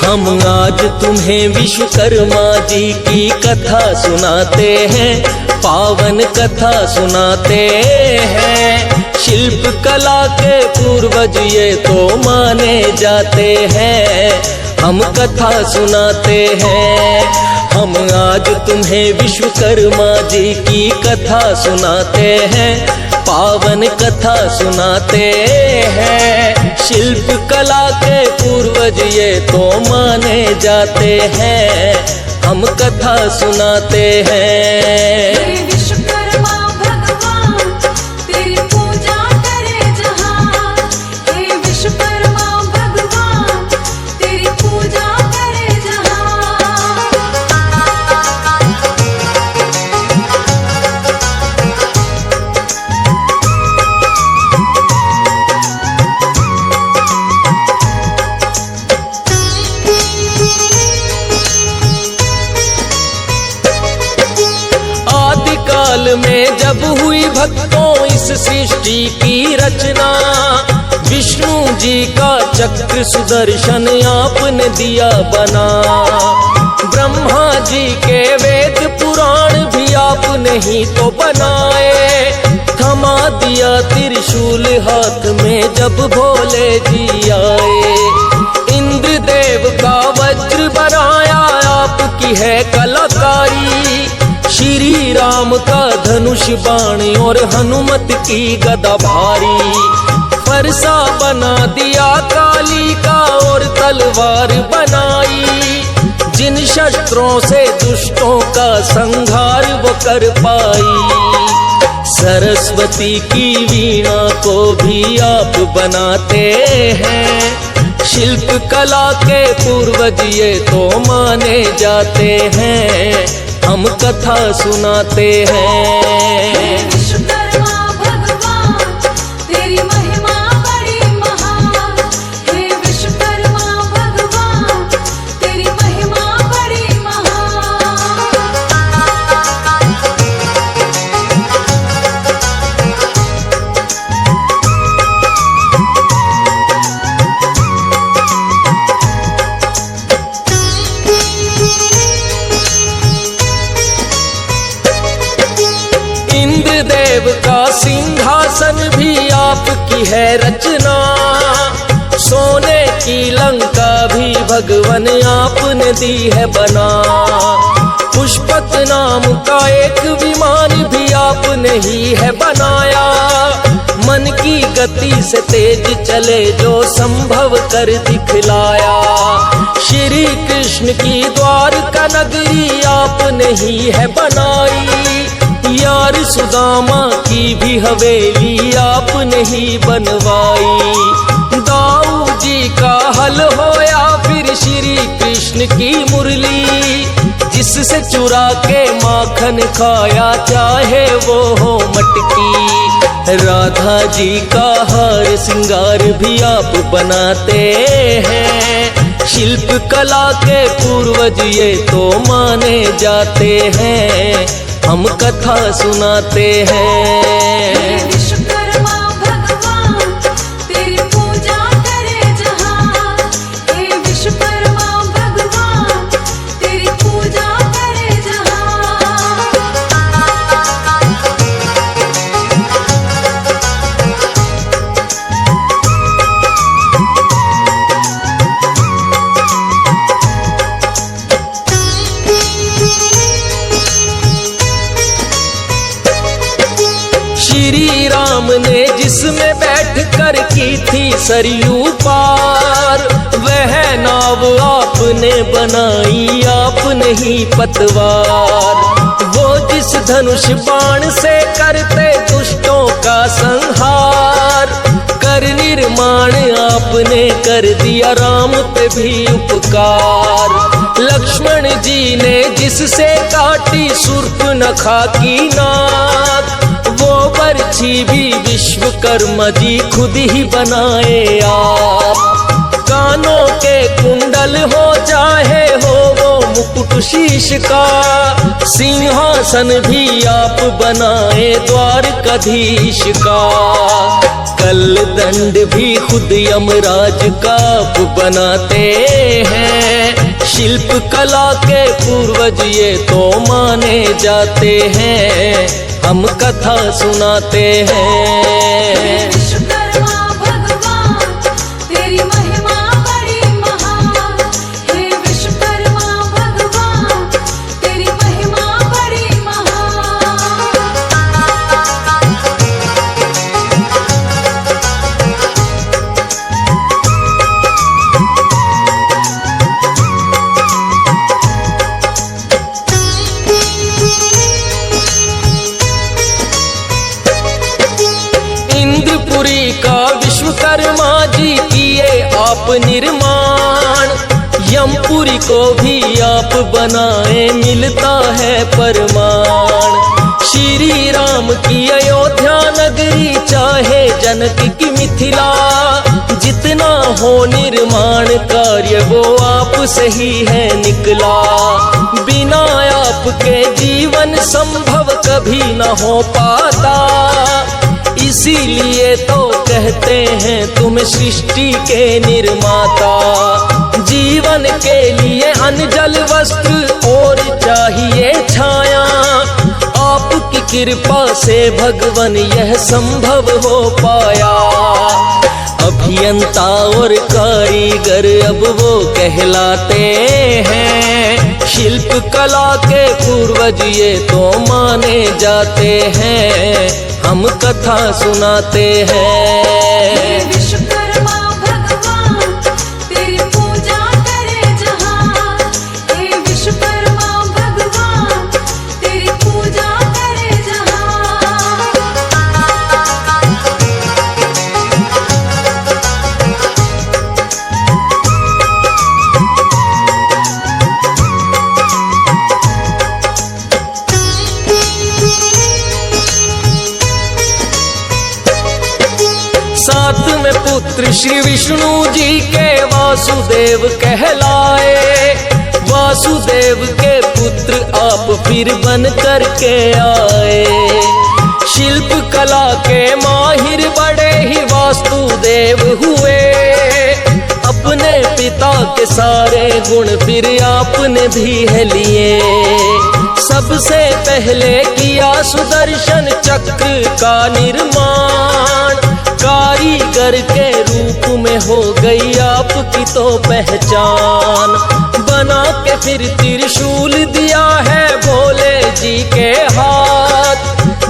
हम आज तुम्हें विश्वकर्मा जी की कथा सुनाते हैं, पावन कथा सुनाते हैं। शिल्प कला के पूर्वज ये तो माने जाते हैं, हम कथा सुनाते हैं। हम आज तुम्हें विश्वकर्मा जी की कथा सुनाते हैं, पावन कथा सुनाते हैं। शिल्प कला के पूर्वज ये तो माने जाते हैं, हम कथा सुनाते हैं। विश्वकर्मा भगवान तेरी पूजा करे जहां, हे विश्वकर्मा भगवान तेरी पूजा करे जहां। आदिकाल में जब हुई भक्तों इस सृष्टि की रचना, विष्णु जी का चक्र सुदर्शन आपने दिया बना। ब्रह्मा जी के वेद पुराण भी आपने ही तो बनाए। थमा दिया त्रिशूल हाथ में जब भोले जी आए। इंद्रदेव का वज्र बनाया आपकी है कलाकारी। श्री राम का धनुष बाण और हनुमत की गदा भारी। फरसा बना दिया काली का और तलवार बनाई। जिन शस्त्रों से दुष्टों का संहार वो कर पाई। सरस्वती की वीणा को भी आप बनाते हैं। शिल्प कला के पूर्वज ये तो माने जाते हैं, हम कथा सुनाते हैं। विश्वकर्मा भगवान तेरी महिमा बड़ी महान, हे विश्वकर्मा भगवान तेरी महिमा बड़ी महान। इंद्रदेव का सिंहासन भी आपकी है रचना। सोने की लंका भी भगवान आपने दी है बना। पुष्पक नाम का एक विमान भी आपने ही है बनाया। मन की गति से तेज चले जो संभव कर दिखलाया। श्री कृष्ण की द्वारका नगरी आपने ही है बनाई। यार सुदामा की भी हवेली आपने ही बनवाई। दाऊ जी का हल होया फिर श्री कृष्ण की मुरली। जिससे चुरा के माखन खाया चाहे वो हो मटकी। राधा जी का हार सिंगार भी आप बनाते हैं। शिल्प कला के पूर्वज ये तो माने जाते हैं, हम कथा सुनाते हैं। विश्वकर्मा भगवान तेरी पूजा करे जहां, हे विश्वकर्मा भगवान तेरी पूजा करे जहां। श्री राम ने जिसमें बैठ कर की थी सरयू पार, वह नाव आपने बनाई आपने ही पतवार। वो जिस धनुष बाण से करते दुष्टों का संहार, कर निर्माण आपने कर दिया राम पे भी उपकार। लक्ष्मण जी ने जिससे काटी शूर्पणखा की नाक, वो बरछी भी विश्वकर्मा जी खुद ही बनाए आप। कानों के कुंडल हो चाहे हो वो मुकुट शीश का, सिंहासन भी आप बनाए द्वारकाधीश का। गल दंड भी खुद यमराज का बनाते हैं। शिल्प कला के पूर्वज ये तो माने जाते हैं, हम कथा सुनाते हैं। विश्वकर्मा भगवान तेरी महिमा बड़ी महान, हे विश्वकर्मा भगवान तेरी महिमा बड़ी महान। इंद्रपुरी का विश्वकर्मा जी किए आप निर्माण, यमपुरी को भी आप बनाए मिलता है प्रमाण। श्री राम की अयोध्या नगरी चाहे जनक की मिथिला, जितना हो निर्माण कार्य वो आप से ही है निकला। बिना आपके जीवन संभव कभी न हो पाता, इसीलिए तो कहते हैं तुम सृष्टि के निर्माता। जीवन के लिए अन्न जल वस्त्र और चाहिए छाया, आपकी कृपा से भगवान यह संभव हो पाया। अभियंता और कारीगर अब वो कहलाते हैं, शिल्प कला के पूर्वज ये तो माने जाते हैं, हम कथा सुनाते हैं। विश्वकर्मा भगवान तेरी पूजा करे जहां, हे विश्वकर्मा भगवान तेरी पूजा करे जहां। साथ में पुत्र श्री विष्णु जी के वासुदेव कहलाए, वासुदेव के पुत्र आप फिर बन कर के आए। शिल्प कला के माहिर बड़े ही वासुदेव हुए, अपने पिता के सारे गुण फिर आपने भी है लिए। सबसे पहले किया सुदर्शन चक्र का निर्माण, कारीगर के रूप में हो गई आपकी तो पहचान। बना के फिर त्रिशूल दिया है भोले जी के हाथ,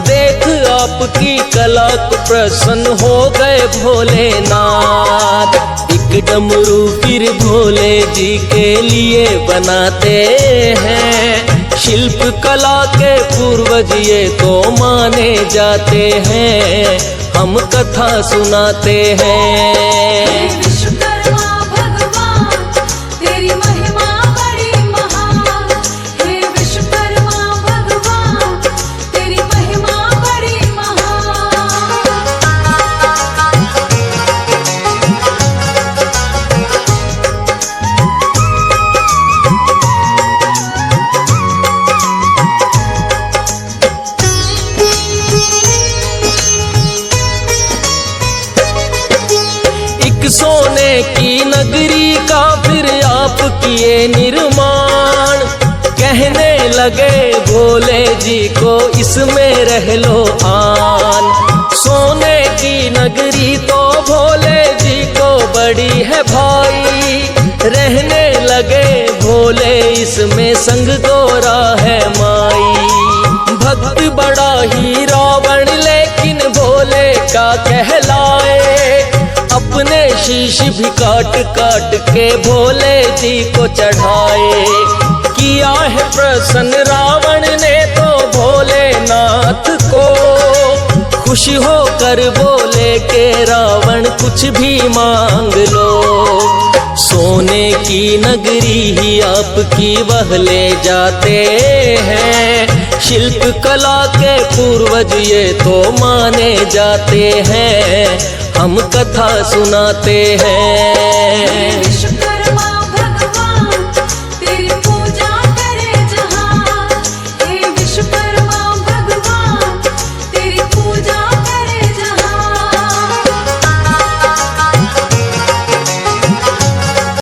देख आपकी कला को प्रसन्न हो गए भोलेनाथ। एक डमरू फिर भोले जी के लिए बनाते हैं, शिल्प कला के पूर्वज ये तो माने जाते हैं, हम कथा सुनाते हैं। विश्वकर्मा भगवान तेरी महिमा बड़ी महान, हे विश्वकर्मा भगवान तेरी महिमा बड़ी महान। सोने की नगरी का फिर आप किए निर्माण, कहने लगे भोले जी को इसमें रह लो आन। सोने की नगरी तो भोले जी को बड़ी है भाई, रहने लगे भोले इसमें संग गोरा है माई। भक्त बड़ा ही रावण लेकिन भोले का कहलाए, अपने शीश भी काट काट के भोले जी को चढ़ाए। किया है प्रसन्न रावण ने तो भोलेनाथ को, खुश होकर बोले के रावण कुछ भी मांग लो। सोने की नगरी ही आपकी वह ले जाते हैं, शिल्प कला के पूर्वज ये तो माने जाते हैं, हम कथा सुनाते हैं।